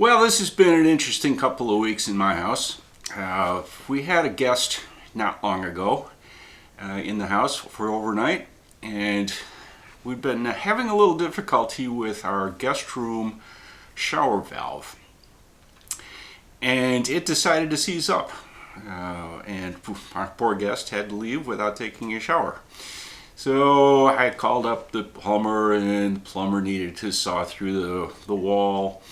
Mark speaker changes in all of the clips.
Speaker 1: Well, this has been an interesting couple of weeks in my house. We had a guest not long ago in the house for overnight, and we've been having a little difficulty with our guest room shower valve. And it decided to seize up, and our poor guest had to leave without taking a shower. So I called up the plumber, and the plumber needed to saw through the wall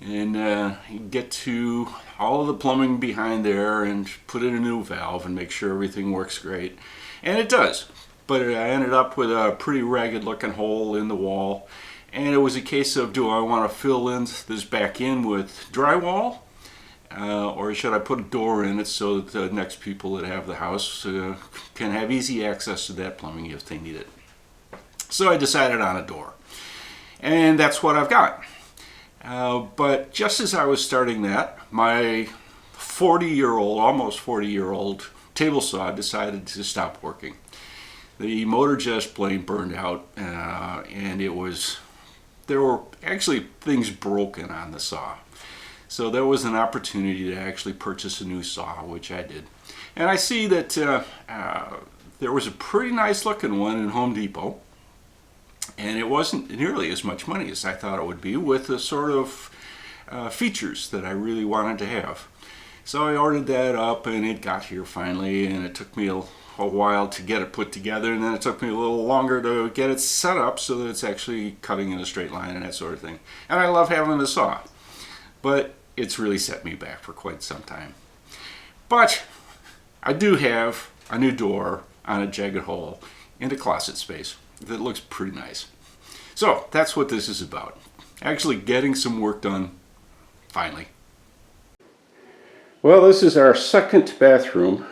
Speaker 1: and get to all of the plumbing behind there and put in a new valve and make sure everything works great. And it does. But I ended up with a pretty ragged looking hole in the wall. And it was a case of, do I want to fill in this back in with drywall? Or should I put a door in it so that the next people that have the house can have easy access to that plumbing if they need it? So I decided on a door. And that's what I've got. But just as I was starting that, my 40-year-old, almost 40-year-old table saw decided to stop working. The motor just plain burned out, and there were actually things broken on the saw. So there was an opportunity to actually purchase a new saw, which I did. And I see that there was a pretty nice looking one in Home Depot. And it wasn't nearly as much money as I thought it would be, with the sort of features that I really wanted to have. So I ordered that up, and it got here finally, and it took me a while to get it put together, and then it took me a little longer to get it set up so that it's actually cutting in a straight line and that sort of thing. And I love having a saw, but it's really set me back for quite some time. But I do have a new door on a jagged hole into closet space that looks pretty nice. So that's what this is about. Actually getting some work done, finally. Well, this is our second bathroom,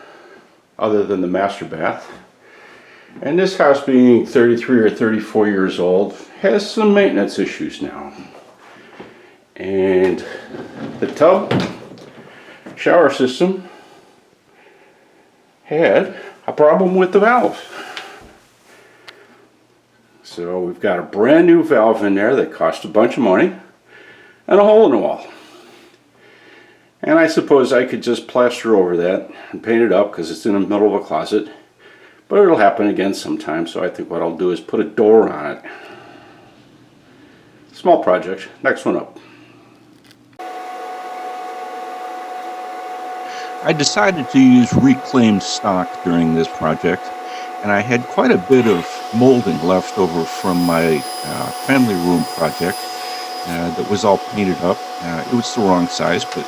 Speaker 1: other than the master bath. And this house, being 33 or 34 years old, has some maintenance issues now. And the tub shower system had a problem with the valve. So we've got a brand new valve in there that cost a bunch of money and a hole in the wall. And I suppose I could just plaster over that and paint it up because it's in the middle of a closet. But it'll happen again sometime, so I think what I'll do is put a door on it. Small project. Next one up. I decided to use reclaimed stock during this project, and I had quite a bit of molding left over from my family room project that was all painted up. It was the wrong size, but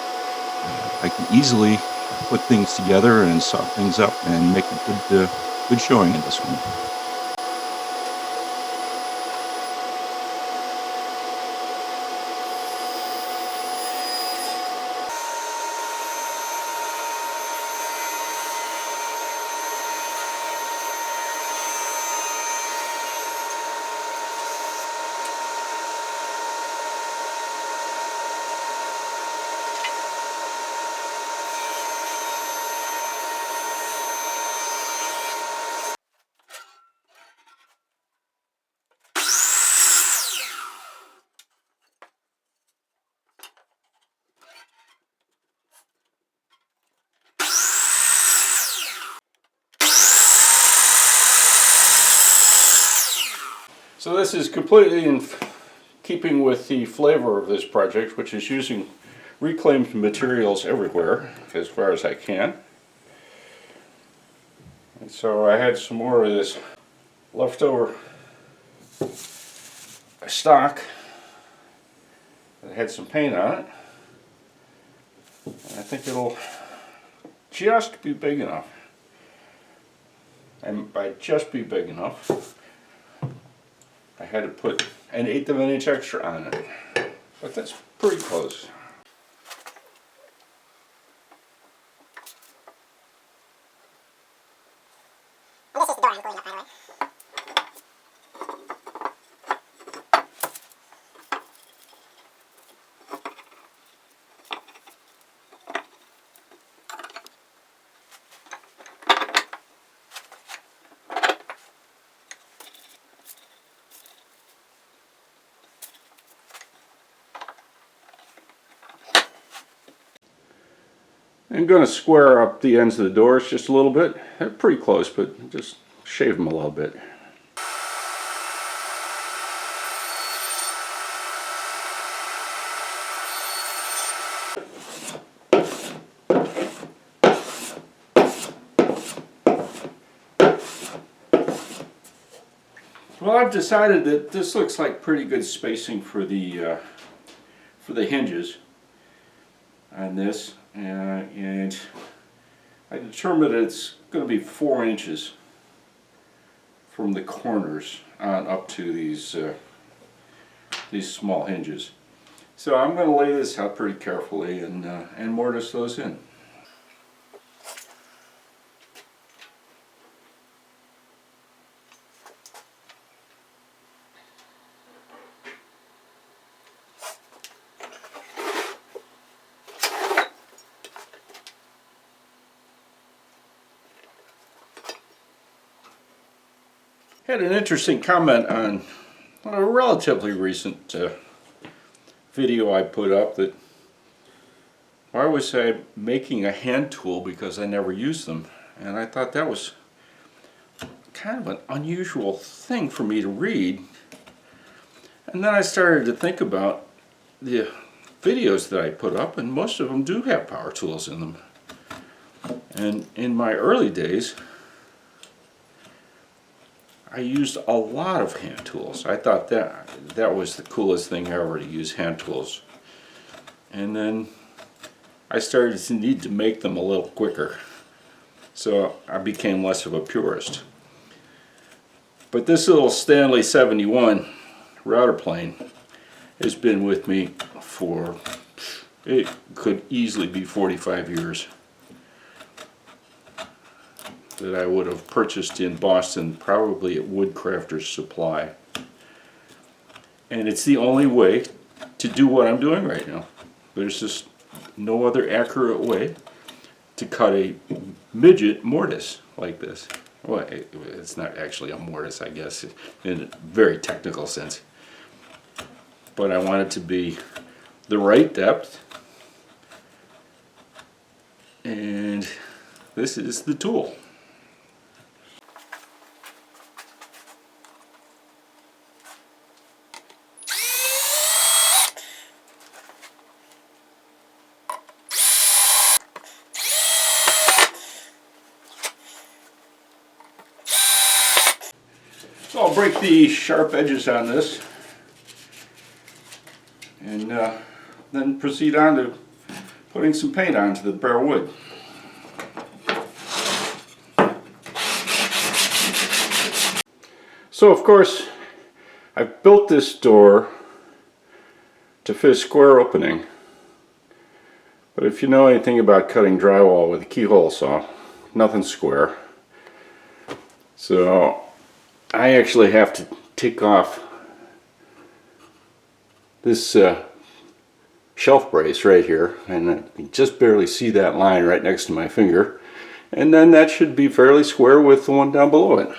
Speaker 1: I can easily put things together and saw things up and make a good showing in this one. So this is completely in keeping with the flavor of this project, which is using reclaimed materials everywhere, as far as I can. And so I had some more of this leftover stock that had some paint on it. And I think it'll just be big enough. And by just be big enough, I had to put 1/8 of an inch extra on it, but that's pretty close.
Speaker 2: This is the door I'm going up, by the way.
Speaker 1: I'm going to square up the ends of the doors just a little bit. They're pretty close, but just shave them a little bit. Well, I've decided that this looks like pretty good spacing for the hinges on this, and I determined it's going to be 4 inches from the corners on up to these small hinges. So I'm going to lay this out pretty carefully and mortise those in. Had an interesting comment on a relatively recent video I put up that why was I making a hand tool because I never used them, and I thought that was kind of an unusual thing for me to read. And then I started to think about the videos that I put up, and most of them do have power tools in them. And in my early days I used a lot of hand tools. I thought that was the coolest thing ever, to use hand tools. And then I started to need to make them a little quicker. So I became less of a purist. But this little Stanley 71 router plane has been with me for, it could easily be 45 years. That I would have purchased in Boston, probably at Woodcrafters Supply. And it's the only way to do what I'm doing right now. There's just no other accurate way to cut a midget mortise like this. Well, it's not actually a mortise, I guess, in a very technical sense. But I want it to be the right depth. And this is the tool. So I'll break the sharp edges on this and then proceed on to putting some paint onto the bare wood. So of course I've built this door to fit a square opening, but if you know anything about cutting drywall with a keyhole saw, nothing's square. So I actually have to take off this shelf brace right here, and I can just barely see that line right next to my finger, and then that should be fairly square with the one down below it.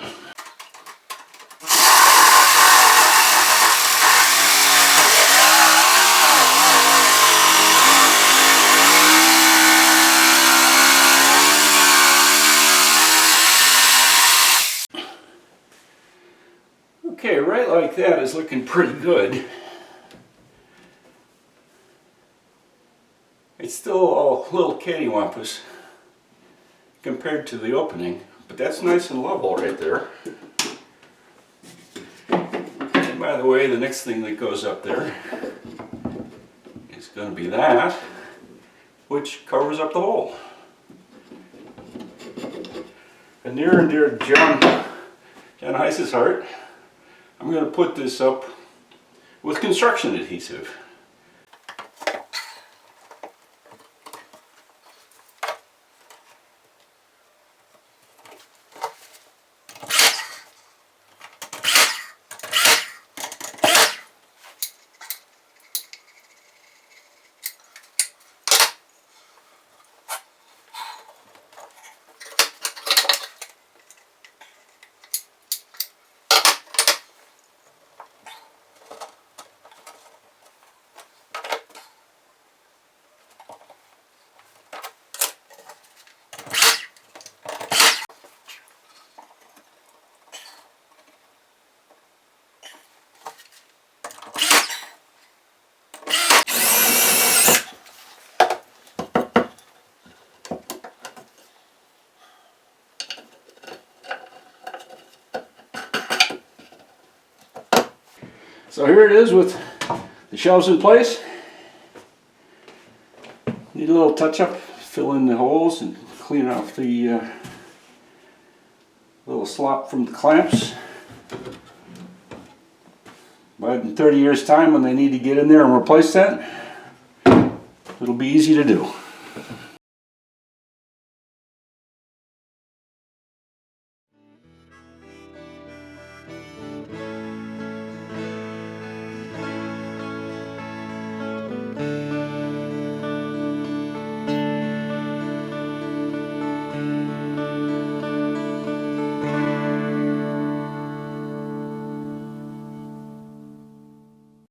Speaker 1: Okay, right like that is looking pretty good. It's still a little cattywampus compared to the opening, but that's nice and level right there. And by the way, the next thing that goes up there is going to be that, which covers up the hole. And near and dear to John Heiss's heart, I'm going to put this up with construction adhesive. So here it is with the shelves in place. Need a little touch up, fill in the holes and clean off the little slop from the clamps. But in 30 years time when they need to get in there and replace that, it'll be easy to do.